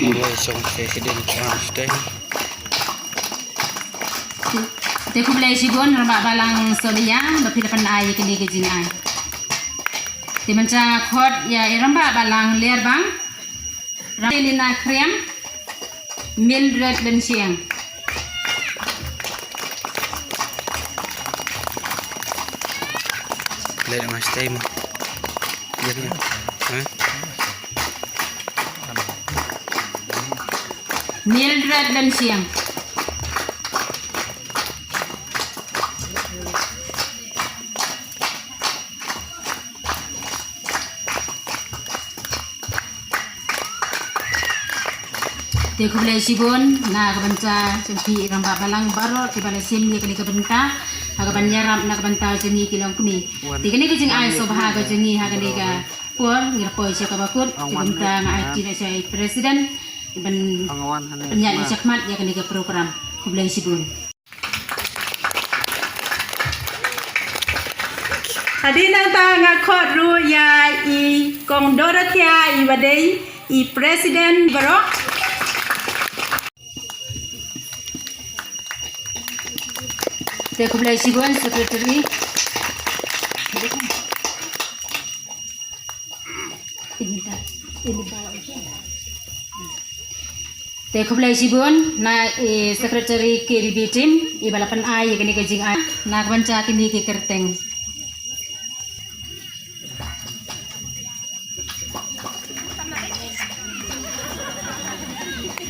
Mulai song presiden Einstein. Teku belai sibun rambak balang solia berpilapan ai kini kejing ai. Dimanca khot ya rambak balang liar bang. Ramelina krem Mildred dan siang. Lihat mas time. Jadi, Mildred dan siang. Dia kubelai sibun, na kebenca cempi rambak balang baru di balai sim dia kini kebenta, agak banyaram nak kebenta jengi kilang kumi. Di kini kejeng ai sobha agak jengi agak ni ka puar ngirpoi siapa bakut di kebenta ngai tidak saya presiden ben penyanyi cakmat dia kini ke program kubelai sibun. Hadirin tangga khot ru ya I kong Dorothea I badai I presiden barok. Dia kubelai sibun sekretari. Dia kubelai sibun na sekretari KDB team I balapan ai kini kejing ai na kebenca kini ke kerteng.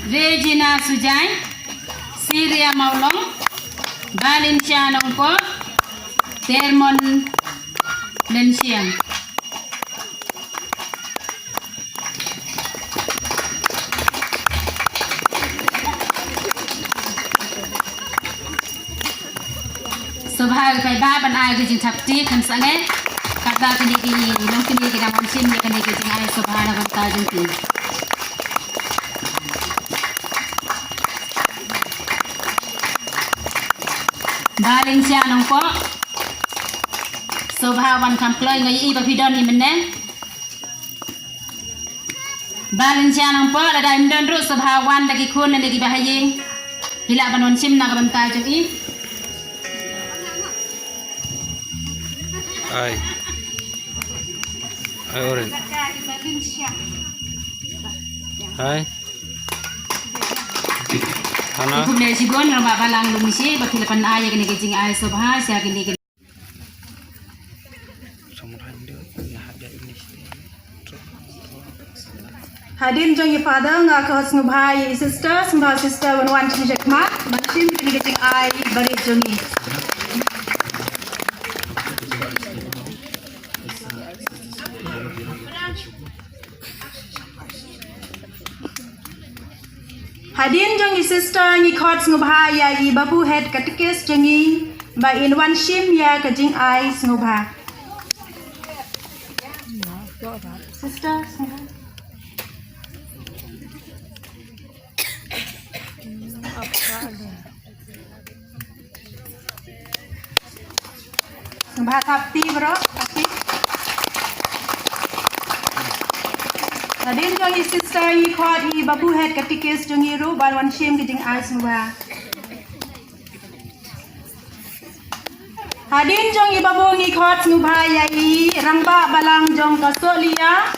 Regina Sujai, Syria Maulong, Valencia Nongpo, Termon Lensiang. Subhag kai ba ban ai kejing thapti kan sange kata kini long kini kita monsim ya kini kejing ai subhana kan ta jengti. Valencia Nongpo, Subhawan kamploi ngai I bapidon I menen. Valencia Nongpo ada imdon ru Subhawan lagi kun lagi bahaying. Hila banon sim nak banta jeng I. Hai. Hai orang. Hai. Ana. Kubelai sibun rambak balang lumisi berpilapan ai kini kejing ai sobha sia kini kini. Hadirin jong I father ngak khot ngubhai I sister sembah sister wan chin jakmat bansim kini kecing ai bari jongi. Hadirin jong I sister ngi khot ngubha ya I babu head katekes jongi ba in wan shim ya kejing ai ngubha. Sister ngubha thapti bro thapti. Hadirin jong I sister ngi khot I babu head katekes jongi ru ban wan shim kejing ai ngubha. Hadirin jong I babu ngi khot ngubha ya I rangba balang jong kasolia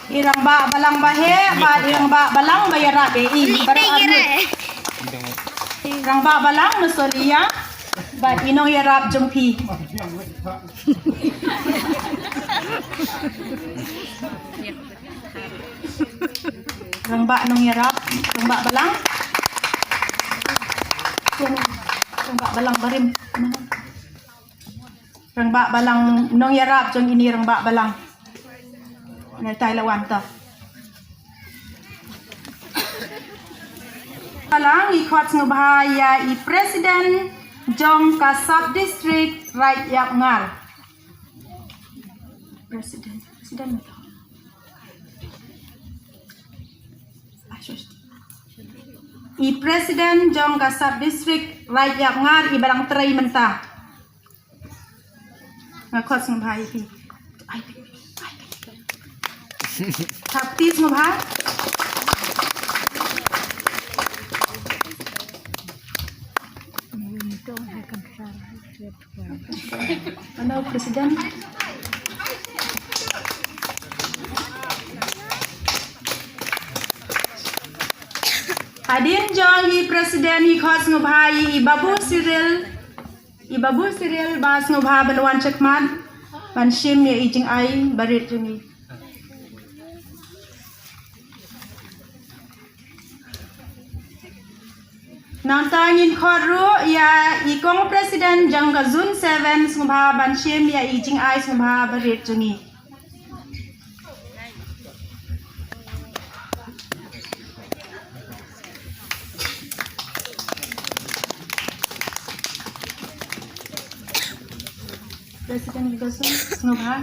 I rangba balang bahe ba rangba balang bayara be I rangba balang nusolia ba inong yarap jong pi. Rangba nong yarap rangba balang rangba balang barim rangba balang nong yarap jong ini rangba balang nai lawan ta balang I khot ngubha ya I presiden jong ka sub district right yak ngal presiden I presiden jong ka sub district right yak ngal I balang tray mentah ngakot ngubha I thapti ngubha Ano presiden? Adin jong i presiden i khos ngubhai i babu Cyril bas ngubha banwan chakman ban shim ya i jing ai barit jungi. Nantangin khoru ya i kong presiden jang gazun 7 ngubha ban shim ya i jing ai ngubha barit jungi. Presiden gazun ngubha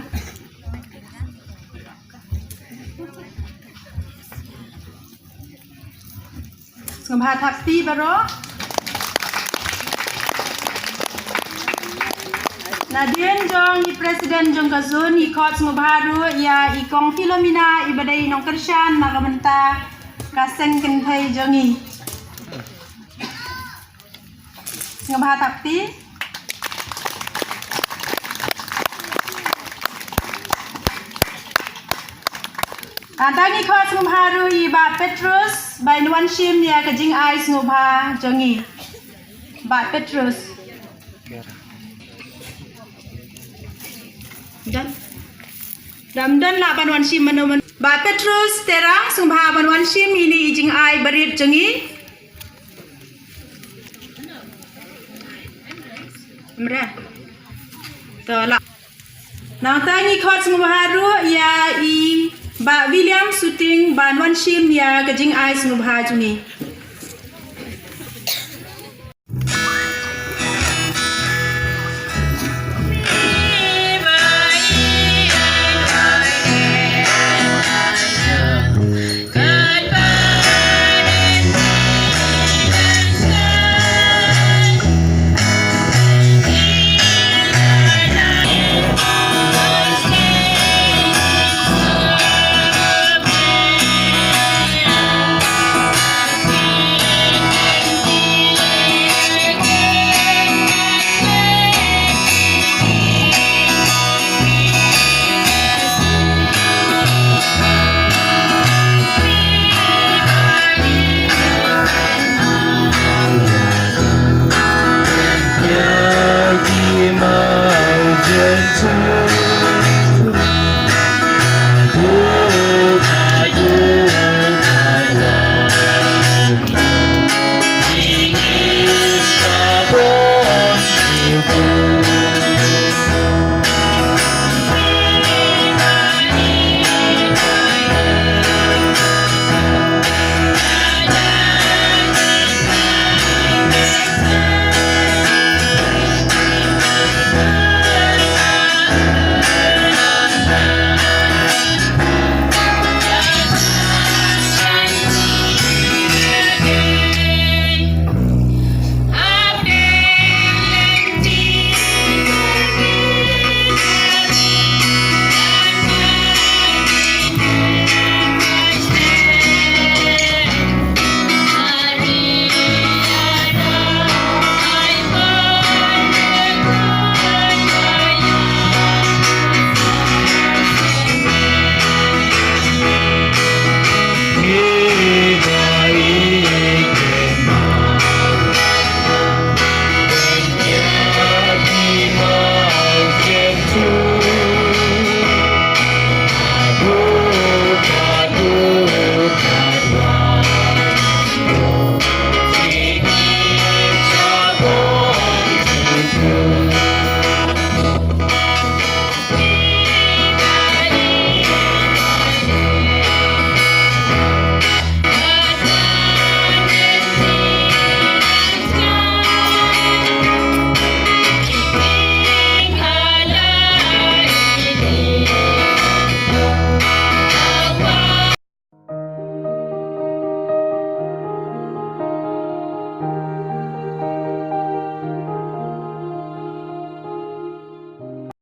ngubha thakti baro Nadien jong i presiden jong gazun i khot ngubharu ya i kong Filomena i badai nong kershan magamenta kaseng kenthai jongi ngubha thakti Antangi khot ngubharu i ba Petrus by Nwan Shim ya kajing ais ngubha jongi ba Petrus dan la Banwan Shim manoman ba Petrus terang ngubha Banwan Shim ini ijing ai barit jongi mre to la Nantangi khot ngubharu ya i ba William Suting Banwan Shim ya kajing ais ngubha jungi